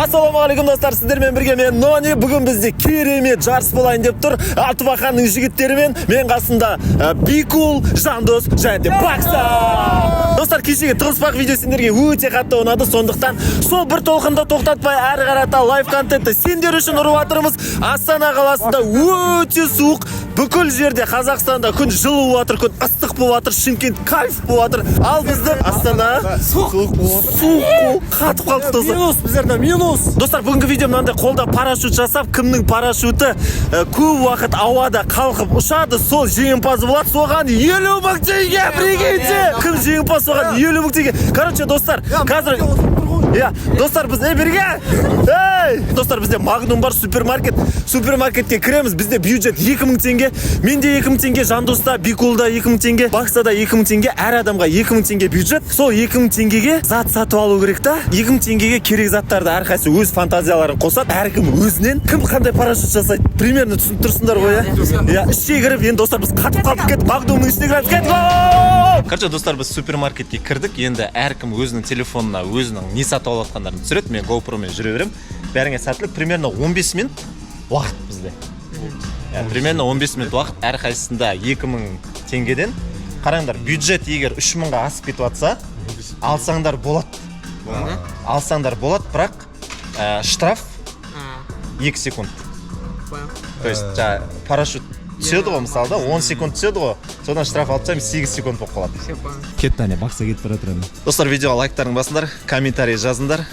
Ассалаумағалейкум достар, сіздермен бірге мен Нони. Бүгін бізде керемет жарыс болайын деп тұр. Алтыбақанның жігіттерімен мен қасында Бикул, Жандос және де Бакса. Достар, кешегі тығызбақ видео сендерге өте қатты ұнады, сондықтан сол бір толқында тоқтатпай әрі қарата лайв контентті сендер үшін ұрып жатырмыз. Астана қаласында өте суық, бүкіл жерде Қазақстанда күн жылы болып жатыр, күн ыстық болып жатыр, Шымкент кайф болып жатыр. Ал бізді Астана суық болып жатыр. Қатып қалдық достар. Біздерде минус. Достар, бүгінгі видео мынандай қолда парашют жасап, кімнің парашюты көп уақыт ауада қалқып ұшады, сол жеңімпаз болады. Соған 50 мың теңге, прикиньте. Кім жеңімпаз, соған 50 мың теңге. Короче, достар, қазір достар, біз не берге? Достар, бізде Магнум бар, супермаркетке кіреміз. Бізде бюджет 2000 теңге. Менде 2000 теңге, Жандоста, Бикулда 2000 теңге, Баксада 2000 теңге, әр адамға 2000 теңге бюджет. Сол 2000 теңгеге зат сатып алу керек та. 2000 теңгеге керек заттарды әрқайсы өз фантазияларын қосады. Әркім өзінен кім қандай парашют жасайды, примерно түсініп тұрсыңдар ғой, ішке кіріп, енді достар, біз қатып қалдық, кетіп Магнумның ішіне кіреміз, кетіп. Короче, достар, біз супермаркетке кірдік. Енді әркім өзінің телефонына өзінің не сатып алатқандарын түсіреді. Мен GoPro-мен жүре беремін. Бәріңе сәттілік. Примерно 15 минут уақыт бізде. Примерно 15 минут уақыт. Әрқайсысында 2000 теңгеден. Қараңдар, бюджет егер 3000-ға асып кетіп жатса, алсаңдар болады. Бірақ штраф 2 секунд. То есть парашют түседі ғой, мысалда 10 секунд түседі ғой, содан штраф алып тастаймын, 8 секунд болып қалады. Кетті, Бакса кетіп бара жатырмын. Достар, видеоға лайктарын басыңдар, комментарий жазыңдар.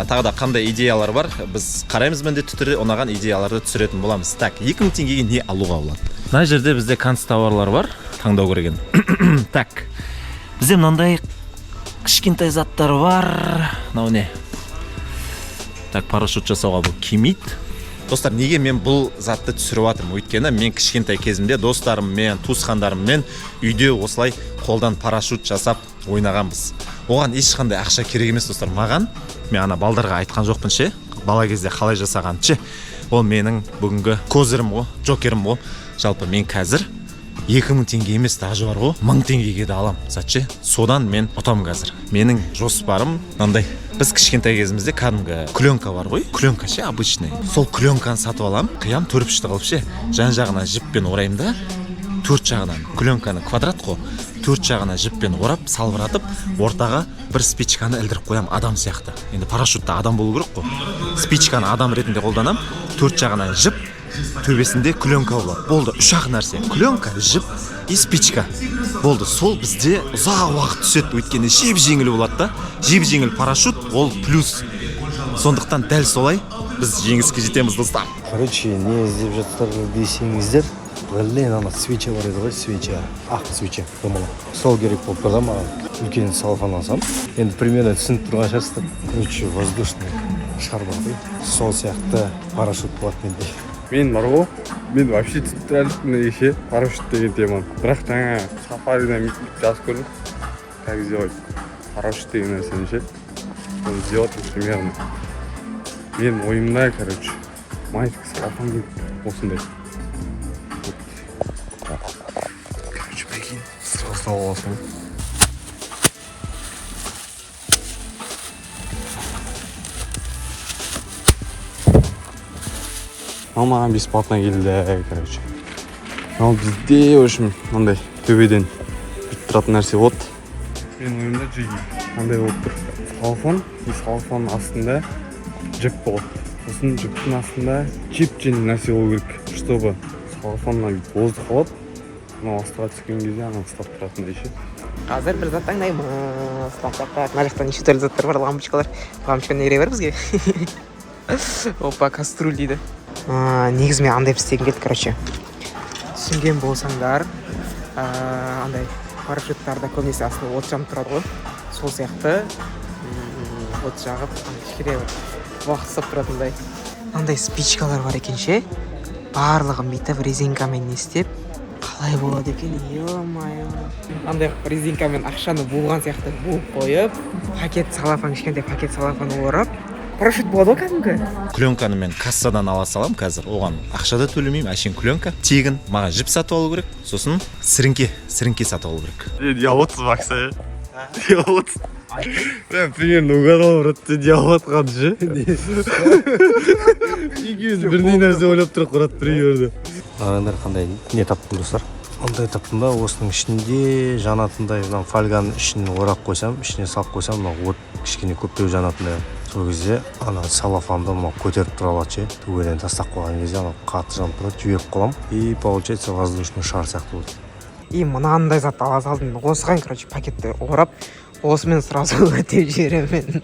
Тағы да қандай идеялар бар, біз қараймыз, міндетті түрде ұнаған идеяларды түсіретін боламыз. Так, 2000 теңгеге не алуға болады? Мына жерде бізде канцтоварлар бар, таңдау кереген. Так, бізде мынандай кішкентай заттар бар. Мынау не? Так, парашют жасауға бұл келмейді. Достар, неге мен бұл затты түсіріп жатырмын? Өйткені мен кішкентай кезімде достарыммен, туысқандарыммен үйде осылай қолдан парашют жасап ойнағанбыз. Оған ешқандай ақша керек емес, достар. Маған, мен ана балдарға айтқан жоқпын ше, бала кезде қалай жасаған ше. Ол менің бүгінгі козырым ғой, джокерім ғой. Жалпы мен қазір 2000 теңге емес, даже бар ғой, 1000 теңгеге де алам. Сатшы, содан мен ұтам қазір. Менің жоспарым мынандай. Біз кішкентай кезімізде кәдімгі клёнка бар ғой, клёнка ше, обычный. Сол клёнканы сатып алам, қиям төрпішті қылып ше, жан-жағына жіппен орайым да, төрт жағынан клёнканы квадрат қой, төрт жағына жіппен орап, салбыратып, ортаға бір спичканы ілдіріп қоям, адам сияқты. Енді парашютта адам болу керек қой. Спичканы адам ретінде қолданам, төрт жағынан жіп, төбесінде клёнка болады. Болды, үш-ақ нәрсе. Клёнка, жіп и спичка. Болды, сол бізде ұзақ уақыт түседі, өйткені жеп-жеңіл болады да. Жеп-жеңіл парашют, ол плюс. Сондықтан дәл солай біз жеңіске жетеміз, достар. Короче, не іздеп жатыр десеңіздер, блин, ана свеча бар еді ғой, свеча, ақ свеча, думала. Сол керек болып тұрды маған. Үлкен салфан алсам. Енді примерно түсініп тұрған шығарсыздар. Короче, воздушный шар бар ғой. Сол сияқты парашют болады менде. Мен бар ғой, мен вообще түсініп еше парашют деген теманы. Бірақ жаңа сафаридан жазып көрдім. Как сделать парашют деген нәрсені ше. Оны сделать примерно. Мен ойымда, короче, маленький салафан келіп осындай. Короче, прикинь, сразу салып аласың. Мамадан бесплатно келді, короче. Ал бізде, в общем, мындай төбеден бүйтіп тұратын нәрсе от. Мен ойымда жиі мындай болып тұр. Салфан, салфан астында жіп болады. Сосын жіптің астында жеп-жеңіл нәрсе болу керек, чтобы салфаннан бозды қалады. Мынау астыға түскен кезде ана ұстап тұратындай ше. Қазір бір зат таңдаймыз. Мына жақта неше түрлі заттар бар, лампочкалар. Лампочканы ере бер бізге. Опа, кастрюль дейді. Негізі мен андай істегім келді, короче. Түсінген болсаңдар, андай парашюттарда көбінесе астында от жанып тұрады ғой. Сол сияқты от жағып, кішкене уақыт ұстап тұратындай. Андай спичкалар бар екен ше. Барлығын бүйтіп резинкамен не істеп, қалай болады екен, ё-моё. Андай резинкамен ақшаны буылған сияқты буып қойып, кішкентай пакет салафан орап, парашют болады ғой кәдімгі. Клёнканы мен кассадан ала салам қазір. Оған ақша да төлемеймін, әшейін клёнка. Тегін маған жіп сатып алу керек, сосын сіріңке сатып алу керек. Ұялотсыз Бакса. Ұялотсыз. Мен примерно угадал братты деп жатқан ше. Екеуміз бірдей нәрсе ойлап тұрып тұрады примерно. Ағандар қандай не таптым достар? Андай таптым да, осының ішінде жанатындай мына фольганың ішін орап қойсам, ішіне салып қойсам, мына от кішкене көптеу жанатындай. Сол кезде ана салафанды мына көтеріп тұра алады ше. Төбеден тастап қойған кезде ана қатты жанып тұрады, жіберіп қалам. И получается воздушный шар сияқты болады. И мынандай зат ала салдым. Осыған, короче, пакетті орап, осымен сразу өтеп жіберемін.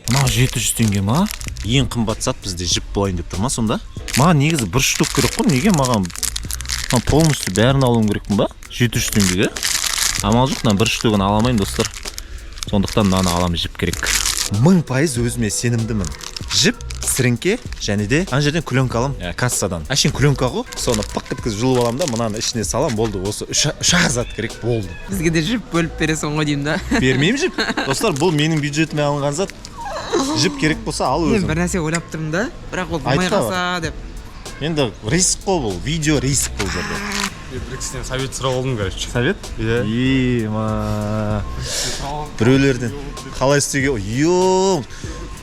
Мына 700 теңге ма? Ең қымбат зат бізде жіп болайын деп тұр ма сонда? Маған негізі бір штук керек қой, неге маған полностью бәрін алуым керекпін ба? 700 теңгеге. Амал жоқ, мен бір штугын ала алмаймын достар. Сондықтан мынаны аламын, жіп керек. 1000% өзіме сенімдімін. Жіп, сіріңке және де ана жерден күленка алам, кассадан. Әшейін күленка ғой, соны пық еткізіп жұлып аламын да, мынаны ішіне салам, болды. Осы үш зат керек болды. Бізге де жіп бөліп бересің ғой деймін да. Бермеймін жіп. Достар, бұл менің бюджетіме алынған зат. Жіп керек болса ал өзің. Мен бір нәрсе ойлап тұрмын да, бірақ ол болмай қалса деп. Енді риск қой бұл, видео риск бұл жерде. Bir kişiden совет сұрап алдым, короче. Совет? Иә. Біреулерден қалай істеуге,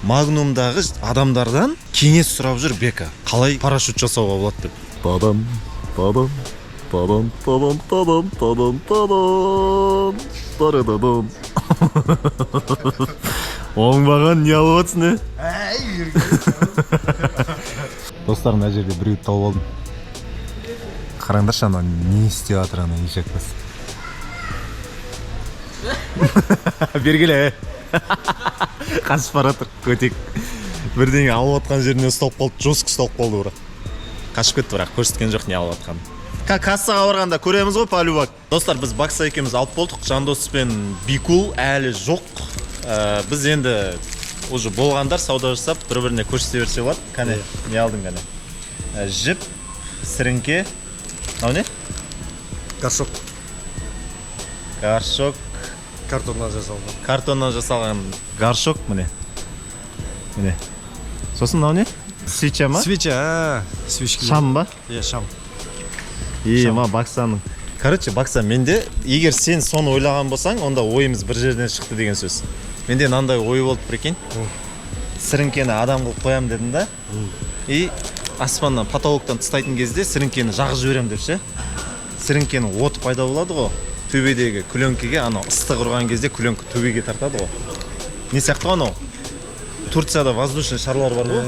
Магнумдағы адамдардан кеңес сұрап жүр Бека. Қалай парашют жасауға болады деп. Тадам, тадам, тадам, тадам, тадам, тадам, тадам, тарададам. Оңбаған не алып атсың, Достар, мына жерде біреуді тауып алдым. Қараңдаршы, ана не істеп жатыр, ана ешек бас. Бергеле. Қашып бара жатыр, көтек. Бірдеңе алып атқан жерінен ұсталып қалды, жосық ұсталып қалды бірақ. Қашып кетті бірақ, көрсеткен жоқ не алып атқанын. Кассаға барғанда көреміз ғой, полюбак. Достар, біз бакса екеуміз алып болдық. Жандос пен Бикул әлі жоқ. Біз енді уже болғандар сауда жасап, бір-біріне көрсете берсе болады. Қане, не алдың қане? Жіп, сіріңке. Мынау не? Горшок. Горшок. Картоннан жасалған. Картоннан жасалған горшок міне. Міне. Сосын мынау не? Свеча ма? Свеча, свечки. Шам ба? Иә, шам. Ма баксаның. Короче, бакса, менде егер сен соны ойлаған болсаң, онда ойымыз бір жерден шықты деген сөз. Менде мынандай ой болды, прикинь. Сіріңкені адам қылып қоям дедім да. И аспаннан, потолоктан тыстайтын кезде сіріңкені жағып жіберем деп ше. Сіріңкенің оты пайда болады ғой. Төбедегі күленкеге, ана ыстық ұрған кезде күленке төбеге тартады ғой. Не сияқты ғой анау? Турцияда воздушный шарлар бар ғой.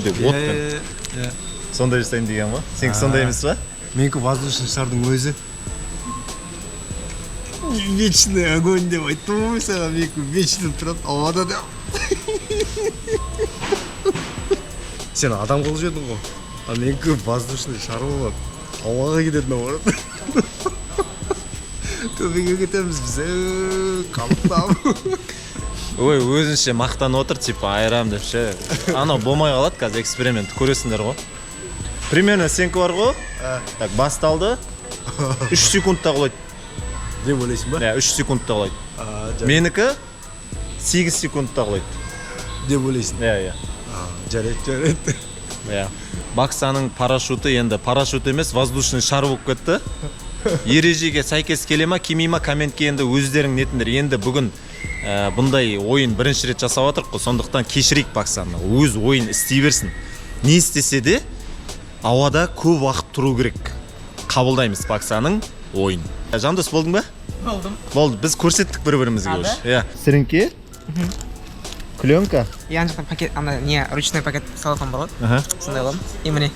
Деп отпен. Сондай жасайын деген ғой. Сен сондай емес па? Менікі воздушный шардың өзі. Вечный огонь деп айттым ғой саған, менікі вечный тұрады ауада деп. Сен адам қылып жедің ғой. А менікі воздушный шар болады. Ауаға кететін ауада. Төбеге кетеміз біз. Қалықтап. Ой, өзінше мақтанып отыр, типа айрам деп ше. Анау болмай қалады, қазір эксперимент көресіңдер ғой. Примерно сенкі бар ғой. Так, басталды. 3 секундта құлайды. Деп ойлайсың ба? 3 секундта құлайды. Менікі 8 секундта құлайды. Деп ойлайсың? Жарайды. Баксаның парашюты енді парашют емес, воздушный шар болып кетті. Ережеге сәйкес келе ма, келмей ма, комментке енді өздерің нетіндер. Енді бүгін бұндай ойын бірінші рет жасап жатырық қой, сондықтан кешірейік Баксаны. Өз ойын істей берсін. Не істесе де ауада көп уақыт тұру керек. Қабылдаймыз Баксаның ойын. Жандос, болдың ба? Болдым. Болды, біз көрсеттік бір-бірімізге уже. Сіріңке? Күленка? Ян жақтан пакет, ана не, ручной пакет салафан бар ғой. Сондай аламын. И міне.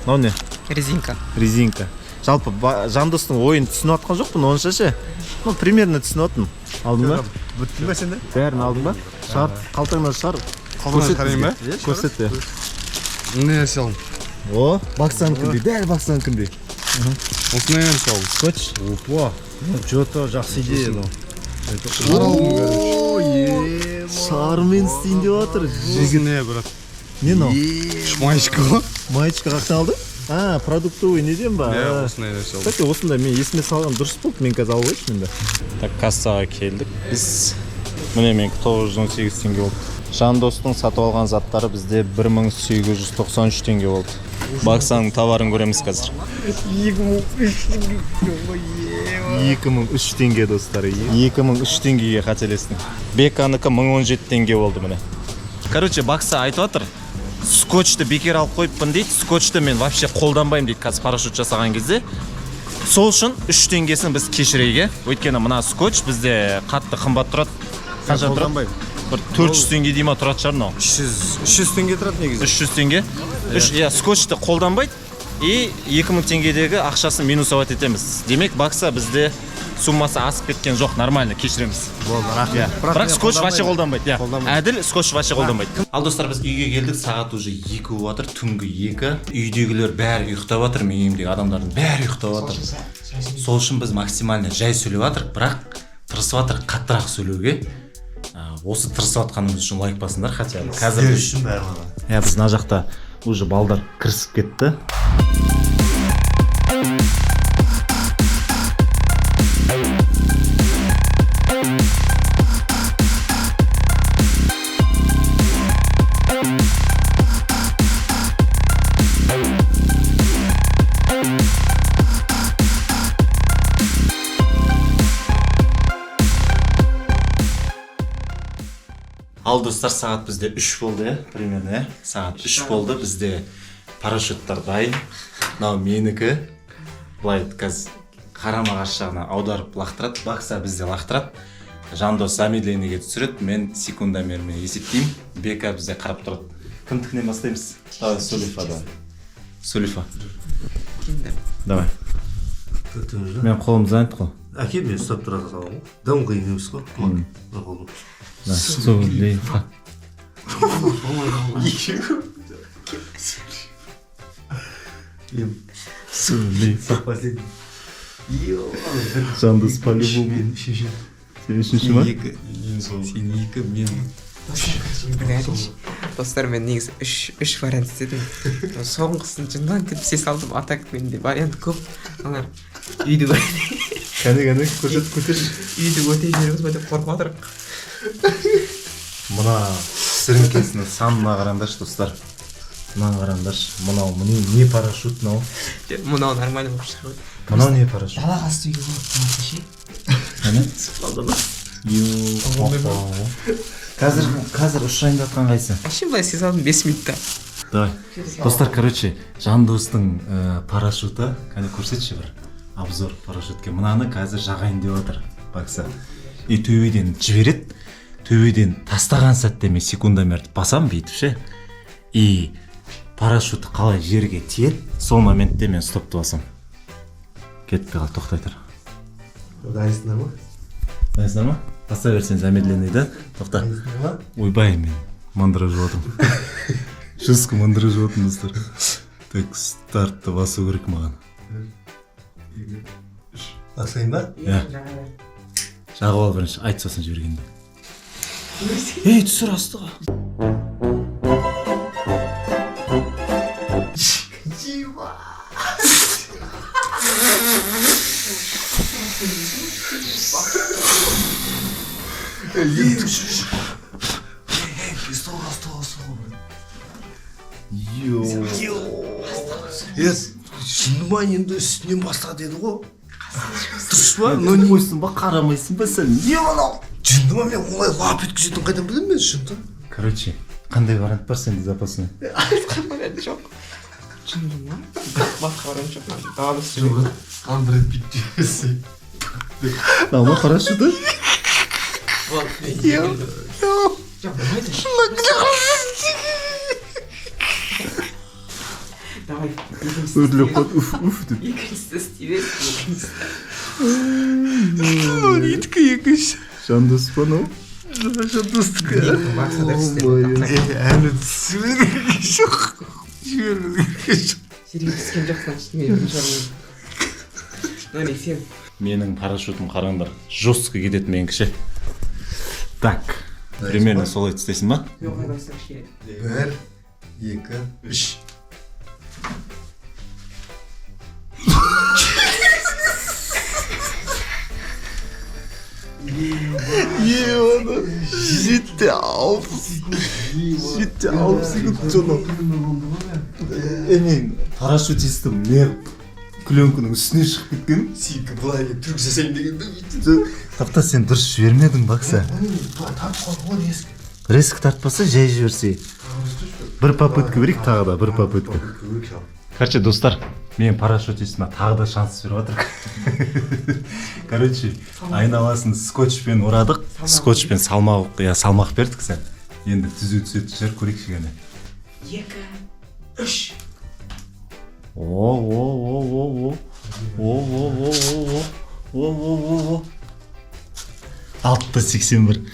Мынау не? Резинка. Резинка. Жалпы Жандостың ойын түсініп атқан жоқпын, онша ше. Примерно түсініп аттым. Алдың ба? Бүттің ба сенде? Бәрін алдың ба? Шар, қалтаңнан шар. Қалдыңыз қарайын ба? Көрсет бе? Не салым? О, Баксан күндей, дәл Баксан күндей. Осындай нәрсе алдым. Көч. Опа. Что-то жақсы идея. Шар алдым, короче. Шармен істейін деп жатыр. Не, брат? Не мынау? Маечка ғой. Маечка қақтан алдың? Продуктовый неден ба? Осындай нәрсе алдым. Кстати, осында мен есіме салған дұрыс болды. Мен қазір алып өтшін енді. Так, кассаға келдік. Біз Міне менікі 918 теңге болды. Жандостың сатып алған заттары бізде 1893 теңге болды. Бақсаның товарын көреміз қазір. 2003 теңге достар. 2003 теңгеге қателестің. Беканыкі 1017 теңге болды міне. Короче, Бақса айтып отыр. Скотчты бекер алып қойыппын дейді. Скотчты мен вообще қолданбаймын дейді қазір парашют жасаған кезде. Сол үшін 3 теңгесін біз кешірейік. Өйткені мына скотч бізде қатты қымбат тұрады. Қанша тұрады? Бір 400 теңге дейма тұрады шығар мынау. 300 теңге тұрады негізі. 300 теңге. Скотчты қолданбайды. И 2000 теңгедегі ақшасын минусовать етеміз. Демек, Бақса бізде суммасы асып кеткен жоқ, нормально, кешіреміз. Болды, рахмет. Бірақ скотч вообще қолданбайды. Әділ скотч вообще қолданбайды. Ал достар, біз үйге келдік, сағат уже 2 болып жатыр, түнгі 2. Үйдегілер бәрі ұйықтап жатыр, мен үйімдегі адамдардың бәрі ұйықтап жатыр. Сол үшін біз максимально жай сөйлеп жатырық, бірақ тырысып жатырық қаттырақ сөйлеуге. Осы тырысып жатқанымыз үшін лайк басыңдар, хотя қазір үшін бәрі. біз мына жақта уже балдар кірісіп кетті. Ал достар, сағат бізде 3 болды, примерно, сағат 3 болды, бізде парашюттар дайын. Мынау менікі. Былай қазір қарама-қарсы жағына аударып лақтырады, Бақса бізде лақтырады. Жандос замедлениеге түсіреді, мен секундомермен есептеймін. Бека бізде қарап тұрады. Кімдікінен бастаймыз? Давай, Сулифа, давай. Сулифа. Давай. Мен қолым занят қой. Әкел, мен ұстап тұра саламын. Дым қиын емес қой. Сулифа. Сулифа. Жандос по-любому. Сен үшінші ма? Сен 2, мен... Достар, мен негізі 3 вариант істедім. Соңғысын жындан тепсе салдым, атак менде вариант көп. Алар үйді Кәне, көрсет. Үйді өте жеріміз бәді қорқып атырық. Мына сіріңкесінің санына қараңдаршы, достар. Мынаны қараңдаршы. Мынау не парашют, мынау? Мынау нормально болып шығыр. Мынау не парашют? Далаға стүйге болады. Қазір ұшайын жатқан қайсы? Әшін былай сез алдым 5 минутта. Давай. Достар, короче, Жандостың парашюты, кәне көрсетші бір обзор парашютке. Мынаны қазір жағайын деп отыр, Бақса. И төбеден жібереді, төбеден тастаған сәтте мен секундомерді басам бүйтіп ше. И парашют қалай жерге тиеді, сол моментте мен стопты басам. Кетпей қалды, тоқтай тұр. Дайынсыңдар ма? Дайынсыңдар ма? Баста берсен замедленный, тоқта. Ойбай, мен мандыражып отырмын. Жестко мандыражып отырмын, достар. Так, стартты басу керек маған. Басайын ба? Иә. Жағып ал бірінші, айт сосын жібергенде. Ей, түсір астыға. Вниманиемді үстінен бастады еді ғой. Дұрыс па? Нөлмойсың ба, қарамайсың ба сен? Не анау? Жынды ма, мен олай лап еткізетін қайдан білем мен жынды? Короче, қандай вариант бар сенде запасына? Айтқан вариант жоқ. Жынды ма? Басқа вариант жоқ. Далада стүйге. Қандырып бітті. Налма парашюты? Давай. Өрлеп қойды, уф деп. Екіншісі істейбесің, екінші. Жандос па мынау? Жандостікі. Әлі түсірген жоқ. Жерге түскен жоқ, значит, мен жармын. Сен. Менің парашютым қараңдар, жестко кетеді меніңше. Так, примерно солай істейсің ба? Жоқ, қайдасы кішкене. 1, 2, 3. жеті алпыс секунд жолы. Мен парашютистім мен пленканың үстіне шығып кеткен. Сүйкі былай түрік жасайын дегенде. Тапта сен дұрыс жібермедің бақса. Реск тартпаса жай жіберсе. Бір попытка берейік тағы да, бір попытка. Короче, достар, мен парашютистіме тағы да шанс беріп жатыр. Короче, айналасын скотчпен ұрадық. Скотчпен салмақ бердік сән. Енді түзу түсетін жер көрейік шегені. 2, 3. Алтыда 81.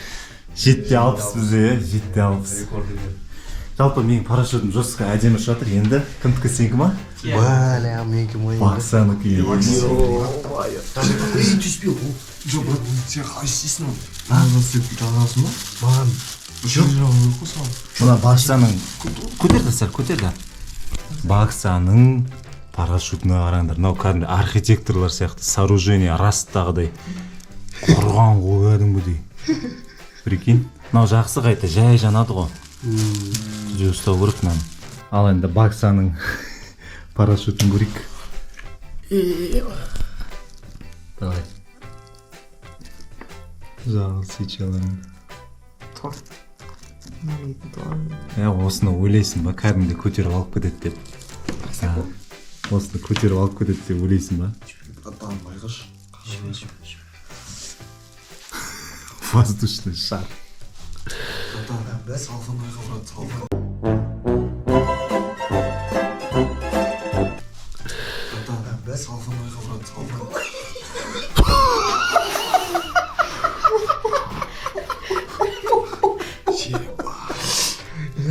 7-60 бізде, 7-60. Жалпы менің парашютім жостыққа әдемі жатыр. Енді кімдікі сенікі ма? Бля, менікі мой. Бақсаныкі. Ей, түспей. Жоқ, брат, сен қалай істейсің? Жалғасын ба? Маған. Мына Бақсаның көтерді сәл, көтерді. Бақсаның парашютына қараңдар. Мынау кәдімгі архитекторлар сияқты сооружение растағыдай құрған қойдыңбыдей. Прикинь. Мынау жақсы қайта жай жанады ғой. Түзу ұстау керек мынаны. Ал енді Бақсаның парашютын көрейік. Давай. Жағы свечаларын. Осыны ойлайсың ба, кәдімгі көтеріп алып кетеді деп. Осыны көтеріп алып кетеді деп ойлайсың ба? Воздушный шар.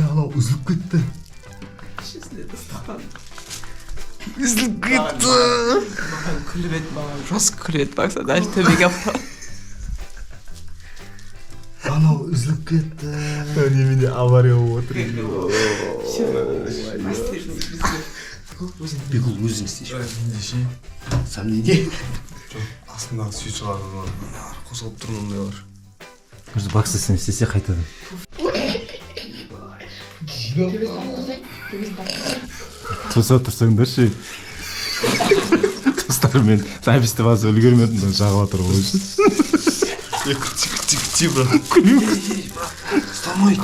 Анау үзіліп кетті. Үзіліп кетті. Маған күліп еді, маған жас күліп еді. Бақса, даже төбеге апа. Анау үзіліп кетті. Немене авария болып отыр. Бекул өзің істейші. Сәл неге? Астындағы свечалар қосылып тұрмын бар. Бақсы сен істесе қайтады. Тұрсаңдар ше. Достар, мен записьті базы үлгермедім, жағыла тұр ғой үшін. Тихо, брат. Күлім. Стамай.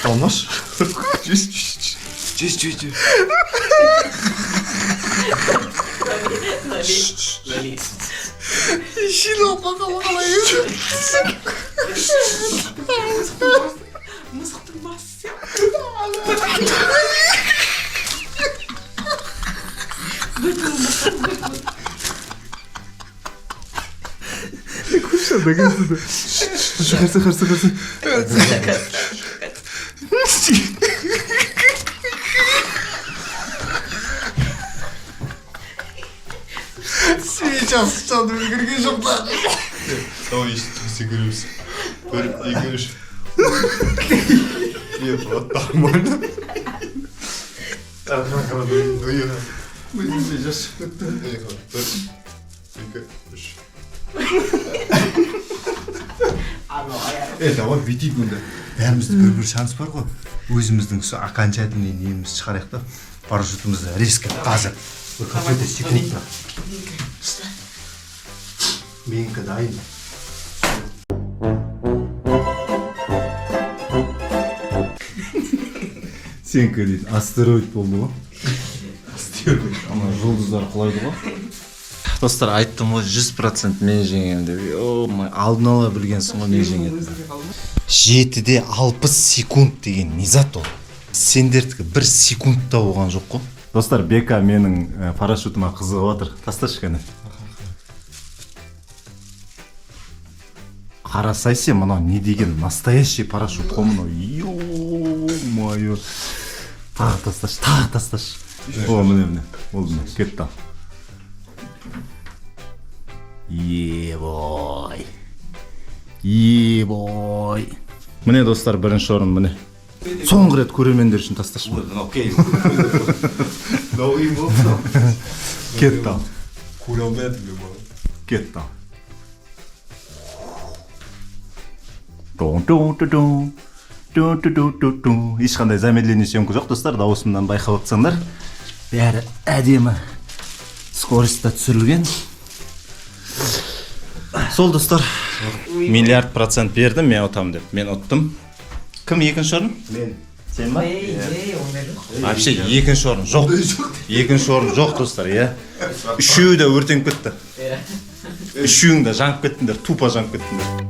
Алмаш. Честь. Ищи бақалай. Мысықтың басы. Қарсы. Сейчас çaldı kırgın şoklar. Tamam işte görüyoruz. Böyle iyi görüş. İyi nормально. Arkana duyuyor. Мы сейчас. Давай бүйтейік онда. Бәрімізде бір шанс бар ғой. Өзіміздің окончательный неміз шығарайық та. Парашютымызды резко қазір. Какой-то секунд. Менікі дайын. Сенікі дейді, астероид болды ғой. Астероид. Ана жұлдыздар құлайды ғой. Достар, айттым ғой 100% мен жеңем деп. Алдын ала білгенсің ғой мен жеңем. 7-де 60 секунд деген не зат ол? Сендердікі 1 секундта болған жоқ қой. Достар, Бека менің парашютыма қызығып отыр. Тасташы кәне. Қарасай сен, мынау не деген настоящий парашют қой мынау. Ё-моё. Тағы тасташы. О, міне. Ол міне, кетті. Ебой. Міне достар, бірінші орын міне. Соңғы рет көрермендер үшін тасташы. Окей. Новый болды. Кетті. Көре алмай жатыр мен. Кетті. ешқандай замедление съемка жоқ достар, дауысымнан байқап отсаңдар. Бәрі әдемі скоростьта түсірілген. Сол достар, миллиард процент бердім, мен отам деп. Мен оттым. Кім екінші орын? Мен. Сен ба? Вообще екінші орын жоқ. Екінші орын жоқ достар, иә. Үшеуі де өртеніп кетті. Үшеуің де жанып кеттіңдер, тупо жанып кеттіңдер.